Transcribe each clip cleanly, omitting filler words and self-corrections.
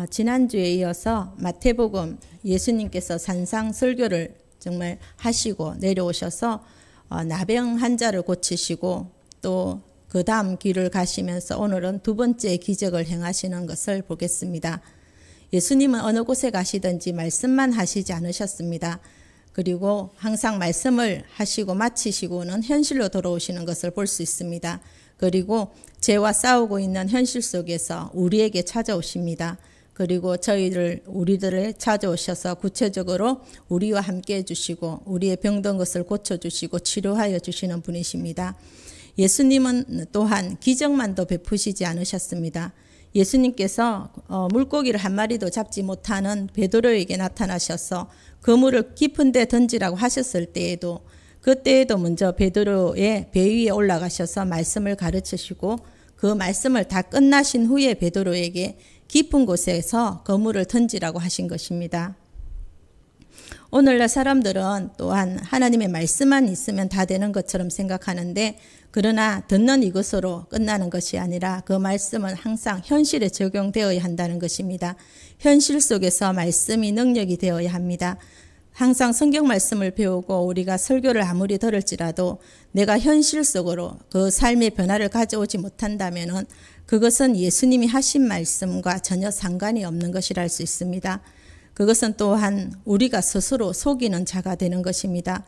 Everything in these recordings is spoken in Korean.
지난주에 이어서 마태복음 예수님께서 산상 설교를 정말 하시고 내려오셔서 나병 환자를 고치시고 또 그 다음 길을 가시면서 오늘은 두 번째 기적을 행하시는 것을 보겠습니다. 예수님은 어느 곳에 가시든지 말씀만 하시지 않으셨습니다. 그리고 항상 말씀을 하시고 마치시고는 현실로 돌아오시는 것을 볼 수 있습니다. 그리고 죄와 싸우고 있는 현실 속에서 우리에게 찾아오십니다. 그리고 우리들을 찾아오셔서 구체적으로 우리와 함께 해주시고 우리의 병든 것을 고쳐주시고 치료하여 주시는 분이십니다. 예수님은 또한 기적만도 베푸시지 않으셨습니다. 예수님께서 물고기를 한 마리도 잡지 못하는 베드로에게 나타나셔서 그물을 깊은 데 던지라고 하셨을 때에도 그때에도 먼저 베드로의 배 위에 올라가셔서 말씀을 가르치시고 그 말씀을 다 끝나신 후에 베드로에게 깊은 곳에서 그물을 던지라고 하신 것입니다. 오늘날 사람들은 또한 하나님의 말씀만 있으면 다 되는 것처럼 생각하는데 그러나 듣는 이것으로 끝나는 것이 아니라 그 말씀은 항상 현실에 적용되어야 한다는 것입니다. 현실 속에서 말씀이 능력이 되어야 합니다. 항상 성경 말씀을 배우고 우리가 설교를 아무리 들을지라도 내가 현실 속으로 그 삶의 변화를 가져오지 못한다면 그것은 예수님이 하신 말씀과 전혀 상관이 없는 것이라 할 수 있습니다. 그것은 또한 우리가 스스로 속이는 자가 되는 것입니다.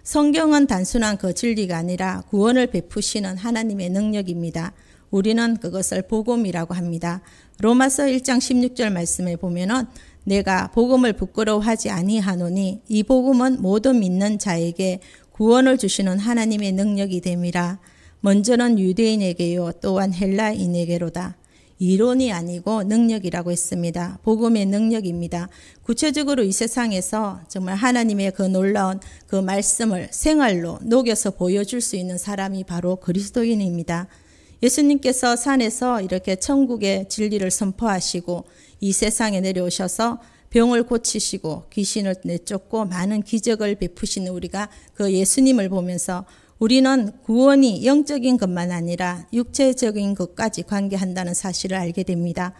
성경은 단순한 그 진리가 아니라 구원을 베푸시는 하나님의 능력입니다. 우리는 그것을 복음이라고 합니다. 로마서 1장 16절 말씀에 보면은 내가 복음을 부끄러워하지 아니하노니 이 복음은 모든 믿는 자에게 구원을 주시는 하나님의 능력이 됨이라. 먼저는 유대인에게요 또한 헬라인에게로다. 이론이 아니고 능력이라고 했습니다. 복음의 능력입니다. 구체적으로 이 세상에서 정말 하나님의 그 놀라운 그 말씀을 생활로 녹여서 보여줄 수 있는 사람이 바로 그리스도인입니다. 예수님께서 산에서 이렇게 천국의 진리를 선포하시고 이 세상에 내려오셔서 병을 고치시고 귀신을 내쫓고 많은 기적을 베푸시는 우리가 그 예수님을 보면서 우리는 구원이 영적인 것만 아니라 육체적인 것까지 관계한다는 사실을 알게 됩니다.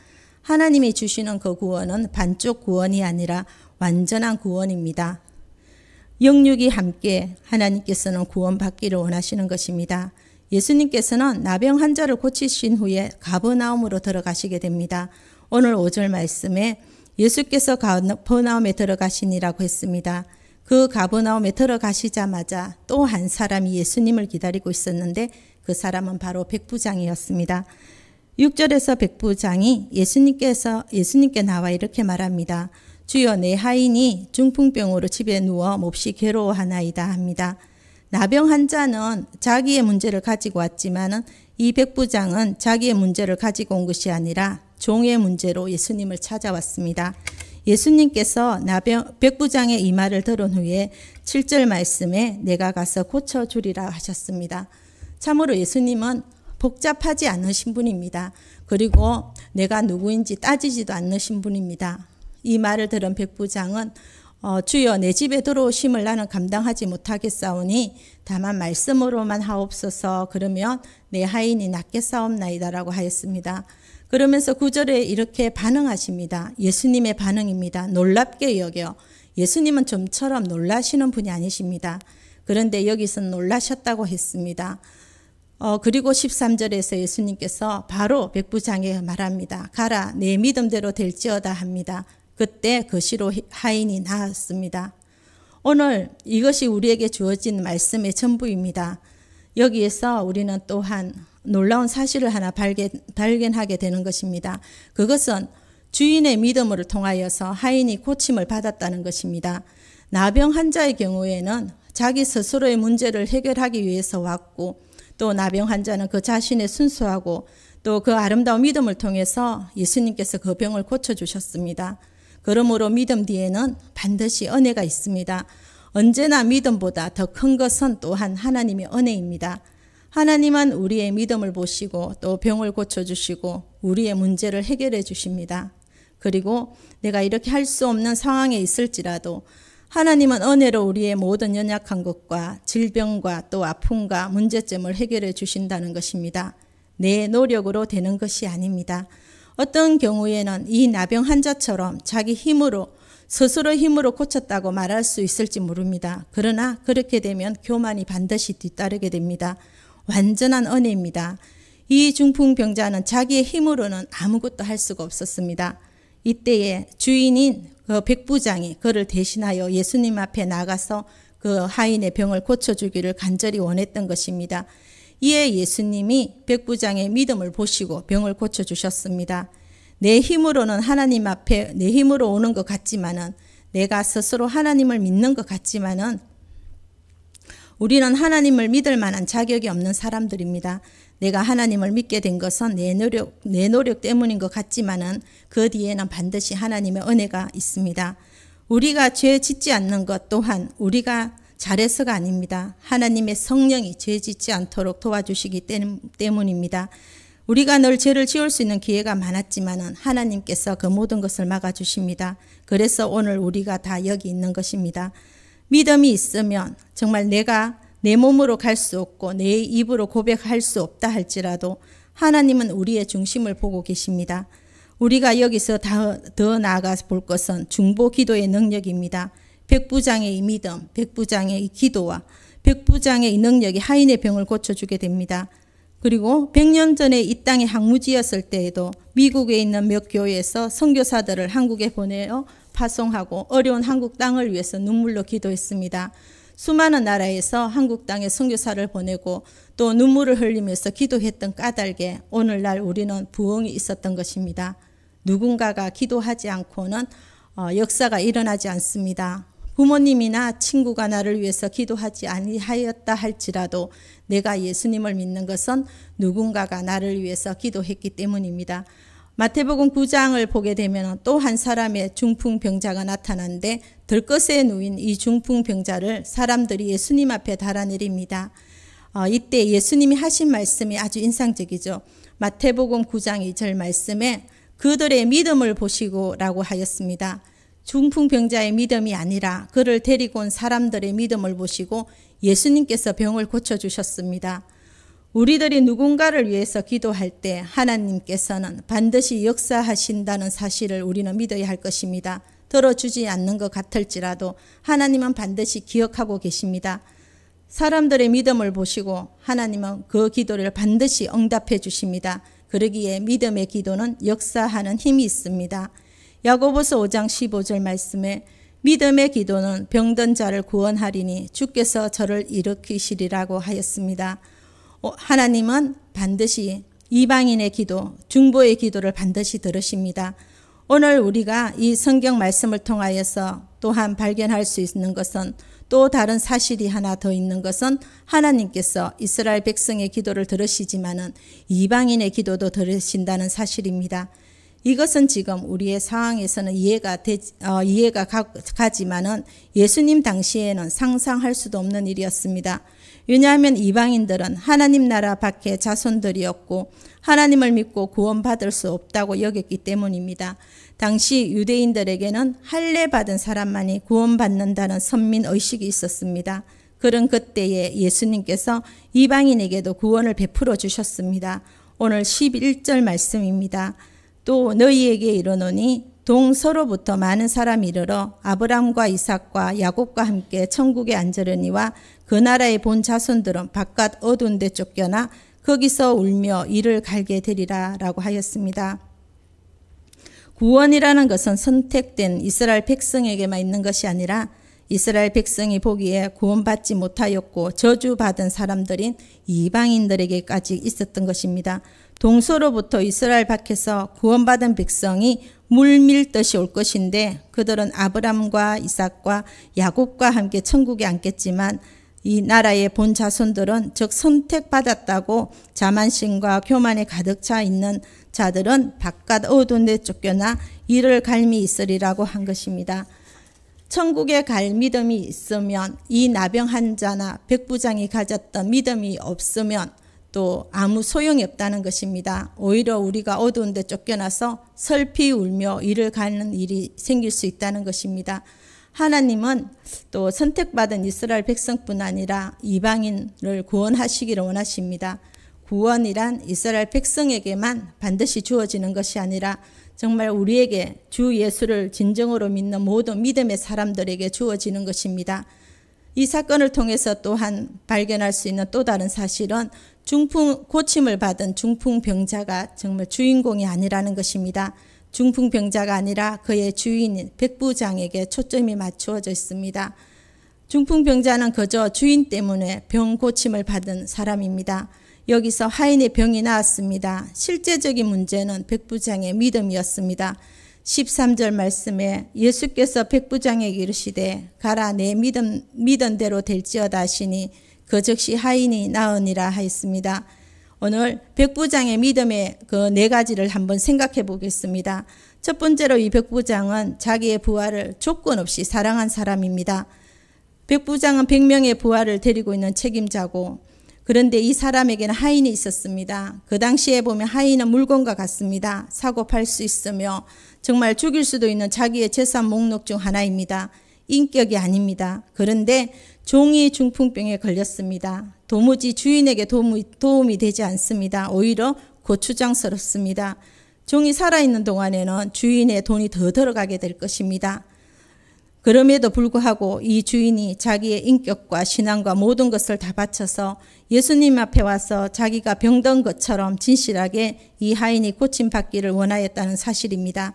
하나님이 주시는 그 구원은 반쪽 구원이 아니라 완전한 구원입니다. 영육이 함께 하나님께서는 구원받기를 원하시는 것입니다. 예수님께서는 나병 환자를 고치신 후에 가버나움으로 들어가시게 됩니다. 오늘 5절 말씀에 예수께서 가버나움에 들어가시니라고 했습니다. 그 가버나움에 들어가시자마자 또 한 사람이 예수님을 기다리고 있었는데 그 사람은 바로 백부장이었습니다. 6절에서 백부장이 예수님께 나와 이렇게 말합니다. 주여 내 하인이 중풍병으로 집에 누워 몹시 괴로워하나이다 합니다. 나병 환자는 자기의 문제를 가지고 왔지만 이 백부장은 자기의 문제를 가지고 온 것이 아니라 종의 문제로 예수님을 찾아왔습니다. 예수님께서 백부장의 이 말을 들은 후에 7절 말씀에 내가 가서 고쳐주리라 하셨습니다. 참으로 예수님은 복잡하지 않으신 분입니다. 그리고 내가 누구인지 따지지도 않으신 분입니다. 이 말을 들은 백부장은 주여 내 집에 들어오심을 나는 감당하지 못하겠사오니 다만 말씀으로만 하옵소서. 그러면 내 하인이 낫겠사옵나이다라고 하였습니다. 그러면서 9절에 이렇게 반응하십니다. 예수님의 반응입니다. 놀랍게 여겨. 예수님은 좀처럼 놀라시는 분이 아니십니다. 그런데 여기서 놀라셨다고 했습니다. 그리고 13절에서 예수님께서 바로 백부장에게 말합니다. 가라 내 믿음대로 될지어다 합니다. 그때 그 시로 하인이 나았습니다. 오늘 이것이 우리에게 주어진 말씀의 전부입니다. 여기에서 우리는 또한 놀라운 사실을 하나 발견하게 되는 것입니다. 그것은 주인의 믿음을 통하여서 하인이 고침을 받았다는 것입니다. 나병 환자의 경우에는 자기 스스로의 문제를 해결하기 위해서 왔고 또 나병 환자는 그 자신의 순수하고 또 그 아름다운 믿음을 통해서 예수님께서 그 병을 고쳐주셨습니다. 그러므로 믿음 뒤에는 반드시 은혜가 있습니다. 언제나 믿음보다 더 큰 것은 또한 하나님의 은혜입니다. 하나님은 우리의 믿음을 보시고 또 병을 고쳐주시고 우리의 문제를 해결해 주십니다. 그리고 내가 이렇게 할 수 없는 상황에 있을지라도 하나님은 은혜로 우리의 모든 연약한 것과 질병과 또 아픔과 문제점을 해결해 주신다는 것입니다. 내 노력으로 되는 것이 아닙니다. 어떤 경우에는 이 나병 환자처럼 자기 힘으로 스스로 힘으로 고쳤다고 말할 수 있을지 모릅니다. 그러나 그렇게 되면 교만이 반드시 뒤따르게 됩니다. 완전한 은혜입니다. 이 중풍병자는 자기의 힘으로는 아무것도 할 수가 없었습니다. 이때에 주인인 그 백부장이 그를 대신하여 예수님 앞에 나가서 그 하인의 병을 고쳐주기를 간절히 원했던 것입니다. 이에 예수님이 백부장의 믿음을 보시고 병을 고쳐주셨습니다. 내 힘으로는 하나님 앞에 내 힘으로 오는 것 같지만은, 내가 스스로 하나님을 믿는 것 같지만은 우리는 하나님을 믿을 만한 자격이 없는 사람들입니다. 내가 하나님을 믿게 된 것은 내 노력 때문인 것 같지만은 그 뒤에는 반드시 하나님의 은혜가 있습니다. 우리가 죄 짓지 않는 것 또한 우리가 잘해서가 아닙니다. 하나님의 성령이 죄 짓지 않도록 도와주시기 때문입니다. 우리가 늘 죄를 지을 수 있는 기회가 많았지만은 하나님께서 그 모든 것을 막아주십니다. 그래서 오늘 우리가 다 여기 있는 것입니다. 믿음이 있으면 정말 내가 내 몸으로 갈 수 없고 내 입으로 고백할 수 없다 할지라도 하나님은 우리의 중심을 보고 계십니다. 우리가 여기서 더 나아가 볼 것은 중보 기도의 능력입니다. 백부장의 이 믿음, 백부장의 이 기도와 백부장의 이 능력이 하인의 병을 고쳐주게 됩니다. 그리고 100년 전에 이 땅에 항무지였을 때에도 미국에 있는 몇 교회에서 선교사들을 한국에 보내어 파송하고 어려운 한국 땅을 위해서 눈물로 기도했습니다. 수많은 나라에서 한국 땅에 선교사를 보내고 또 눈물을 흘리면서 기도했던 까닭에 오늘날 우리는 부흥이 있었던 것입니다. 누군가가 기도하지 않고는 역사가 일어나지 않습니다. 부모님이나 친구가 나를 위해서 기도하지 아니하였다 할지라도 내가 예수님을 믿는 것은 누군가가 나를 위해서 기도했기 때문입니다. 마태복음 9장을 보게 되면 또 한 사람의 중풍병자가 나타나는데 들것에 누인 이 중풍병자를 사람들이 예수님 앞에 달아내립니다. 이때 예수님이 하신 말씀이 아주 인상적이죠. 마태복음 9장 2절 말씀에 그들의 믿음을 보시고 라고 하였습니다. 중풍병자의 믿음이 아니라 그를 데리고 온 사람들의 믿음을 보시고 예수님께서 병을 고쳐주셨습니다. 우리들이 누군가를 위해서 기도할 때 하나님께서는 반드시 역사하신다는 사실을 우리는 믿어야 할 것입니다. 들어주지 않는 것 같을지라도 하나님은 반드시 기억하고 계십니다. 사람들의 믿음을 보시고 하나님은 그 기도를 반드시 응답해 주십니다. 그러기에 믿음의 기도는 역사하는 힘이 있습니다. 야고보서 5장 15절 말씀에 믿음의 기도는 병든 자를 구원하리니 주께서 저를 일으키시리라고 하였습니다. 하나님은 반드시 이방인의 기도, 중보의 기도를 반드시 들으십니다. 오늘 우리가 이 성경 말씀을 통하여서 또한 발견할 수 있는 것은 또 다른 사실이 하나 더 있는 것은 하나님께서 이스라엘 백성의 기도를 들으시지만은 이방인의 기도도 들으신다는 사실입니다. 이것은 지금 우리의 상황에서는 이해가 가지만은 예수님 당시에는 상상할 수도 없는 일이었습니다. 왜냐하면 이방인들은 하나님 나라 밖의 자손들이었고 하나님을 믿고 구원받을 수 없다고 여겼기 때문입니다. 당시 유대인들에게는 할례 받은 사람만이 구원받는다는 선민의식이 있었습니다. 그런 그때에 예수님께서 이방인에게도 구원을 베풀어 주셨습니다. 오늘 11절 말씀입니다. 또 너희에게 이르노니 동서로부터 많은 사람이 이르러 아브람과 이삭과 야곱과 함께 천국에 앉으려니와 그 나라의 본 자손들은 바깥 어두운 데 쫓겨나 거기서 울며 이를 갈게 되리라 라고 하였습니다. 구원이라는 것은 선택된 이스라엘 백성에게만 있는 것이 아니라 이스라엘 백성이 보기에 구원받지 못하였고 저주받은 사람들인 이방인들에게까지 있었던 것입니다. 동서로부터 이스라엘 밖에서 구원받은 백성이 물밀듯이 올 것인데 그들은 아브람과 이삭과 야곱과 함께 천국에 앉겠지만 이 나라의 본 자손들은 즉 선택받았다고 자만심과 교만에 가득 차 있는 자들은 바깥 어두운 데 쫓겨나 이를 갈미 있으리라고 한 것입니다. 천국에 갈 믿음이 있으면 이 나병 환자나 백부장이 가졌던 믿음이 없으면 또 아무 소용이 없다는 것입니다. 오히려 우리가 어두운 데 쫓겨나서 슬피 울며 이를 가는 일이 생길 수 있다는 것입니다. 하나님은 또 선택받은 이스라엘 백성뿐 아니라 이방인을 구원하시기를 원하십니다. 구원이란 이스라엘 백성에게만 반드시 주어지는 것이 아니라 정말 우리에게 주 예수를 진정으로 믿는 모든 믿음의 사람들에게 주어지는 것입니다. 이 사건을 통해서 또한 발견할 수 있는 또 다른 사실은 고침을 받은 중풍병자가 정말 주인공이 아니라는 것입니다. 중풍병자가 아니라 그의 주인인 백부장에게 초점이 맞추어져 있습니다. 중풍병자는 그저 주인 때문에 병 고침을 받은 사람입니다. 여기서 하인의 병이 나았습니다. 실제적인 문제는 백부장의 믿음이었습니다. 13절 말씀에 예수께서 백부장에게 이르시되 가라 내 믿은 대로 될지어다 하시니 그 즉시 하인이 나으니라 하였습니다. 오늘 백부장의 믿음의 그 네 가지를 한번 생각해 보겠습니다. 첫 번째로 이 백부장은 자기의 부하를 조건 없이 사랑한 사람입니다. 백부장은 100명의 부하를 데리고 있는 책임자고, 그런데 이 사람에게는 하인이 있었습니다. 그 당시에 보면 하인은 물건과 같습니다. 사고 팔 수 있으며 정말 죽일 수도 있는 자기의 재산 목록 중 하나입니다. 인격이 아닙니다. 그런데 종이 중풍병에 걸렸습니다. 도무지 주인에게 도움이 되지 않습니다. 오히려 고추장스럽습니다. 종이 살아있는 동안에는 주인의 돈이 더 들어가게 될 것입니다. 그럼에도 불구하고 이 주인이 자기의 인격과 신앙과 모든 것을 다 바쳐서 예수님 앞에 와서 자기가 병든 것처럼 진실하게 이 하인이 고침받기를 원하였다는 사실입니다.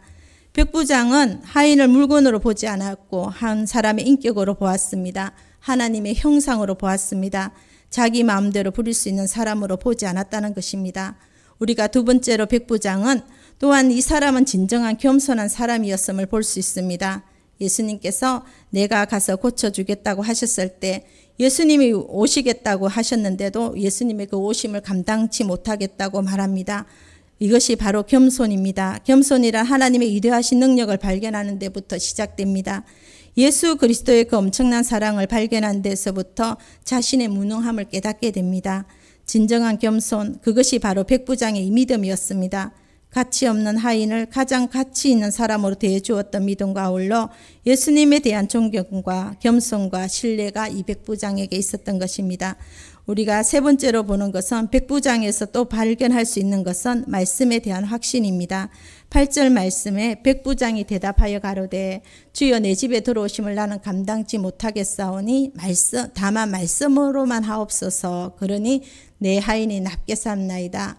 백부장은 하인을 물건으로 보지 않았고 한 사람의 인격으로 보았습니다. 하나님의 형상으로 보았습니다. 자기 마음대로 부릴 수 있는 사람으로 보지 않았다는 것입니다. 우리가 두 번째로 백부장은 또한 이 사람은 진정한 겸손한 사람이었음을 볼 수 있습니다. 예수님께서 내가 가서 고쳐주겠다고 하셨을 때 예수님이 오시겠다고 하셨는데도 예수님의 그 오심을 감당치 못하겠다고 말합니다. 이것이 바로 겸손입니다. 겸손이란 하나님의 위대하신 능력을 발견하는 데부터 시작됩니다. 예수 그리스도의 그 엄청난 사랑을 발견한 데서부터 자신의 무능함을 깨닫게 됩니다. 진정한 겸손, 그것이 바로 백부장의 믿음이었습니다. 가치 없는 하인을 가장 가치 있는 사람으로 대해주었던 믿음과 아울러 예수님에 대한 존경과 겸손과 신뢰가 이 백부장에게 있었던 것입니다. 우리가 세 번째로 보는 것은 백부장에서 또 발견할 수 있는 것은 말씀에 대한 확신입니다. 8절 말씀에 백부장이 대답하여 가로되 주여 내 집에 들어오심을 나는 감당치 못하겠사오니 다만 말씀으로만 하옵소서. 그러니 내 하인이 납게 삼나이다.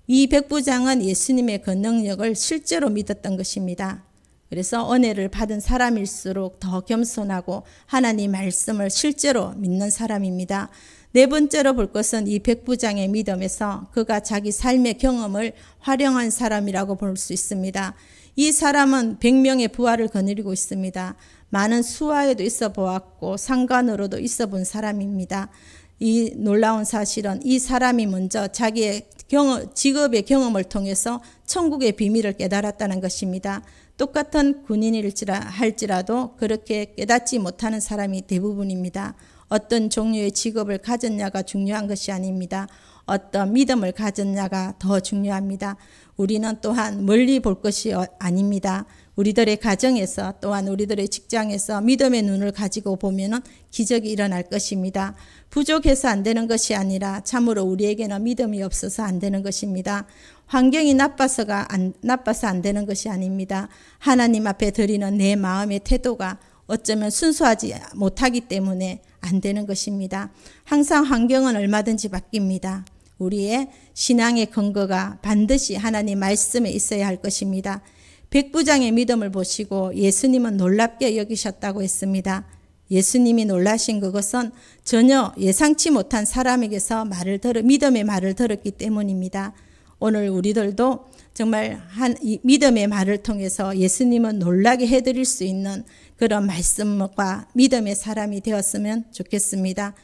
이 백부장은 예수님의 그 능력을 실제로 믿었던 것입니다. 그래서 은혜를 받은 사람일수록 더 겸손하고 하나님 말씀을 실제로 믿는 사람입니다. 네 번째로 볼 것은 이 백부장의 믿음에서 그가 자기 삶의 경험을 활용한 사람이라고 볼 수 있습니다. 이 사람은 100명의 부하를 거느리고 있습니다. 많은 수하에도 있어 보았고 상관으로도 있어 본 사람입니다. 이 놀라운 사실은 이 사람이 먼저 자기의 직업의 경험을 통해서 천국의 비밀을 깨달았다는 것입니다. 똑같은 군인일지라도 그렇게 깨닫지 못하는 사람이 대부분입니다. 어떤 종류의 직업을 가졌냐가 중요한 것이 아닙니다. 어떤 믿음을 가졌냐가 더 중요합니다. 우리는 또한 멀리 볼 것이 아닙니다. 우리들의 가정에서 또한 우리들의 직장에서 믿음의 눈을 가지고 보면은 기적이 일어날 것입니다. 부족해서 안 되는 것이 아니라 참으로 우리에게는 믿음이 없어서 안 되는 것입니다. 환경이 나빠서 안 되는 것이 아닙니다. 하나님 앞에 드리는 내 마음의 태도가 어쩌면 순수하지 못하기 때문에 안 되는 것입니다. 항상 환경은 얼마든지 바뀝니다. 우리의 신앙의 근거가 반드시 하나님 말씀에 있어야 할 것입니다. 백부장의 믿음을 보시고 예수님은 놀랍게 여기셨다고 했습니다. 예수님이 놀라신 그것은 전혀 예상치 못한 사람에게서 믿음의 말을 들었기 때문입니다. 오늘 우리들도 정말 믿음의 말을 통해서 예수님은 놀라게 해드릴 수 있는 그런 말씀과 믿음의 사람이 되었으면 좋겠습니다.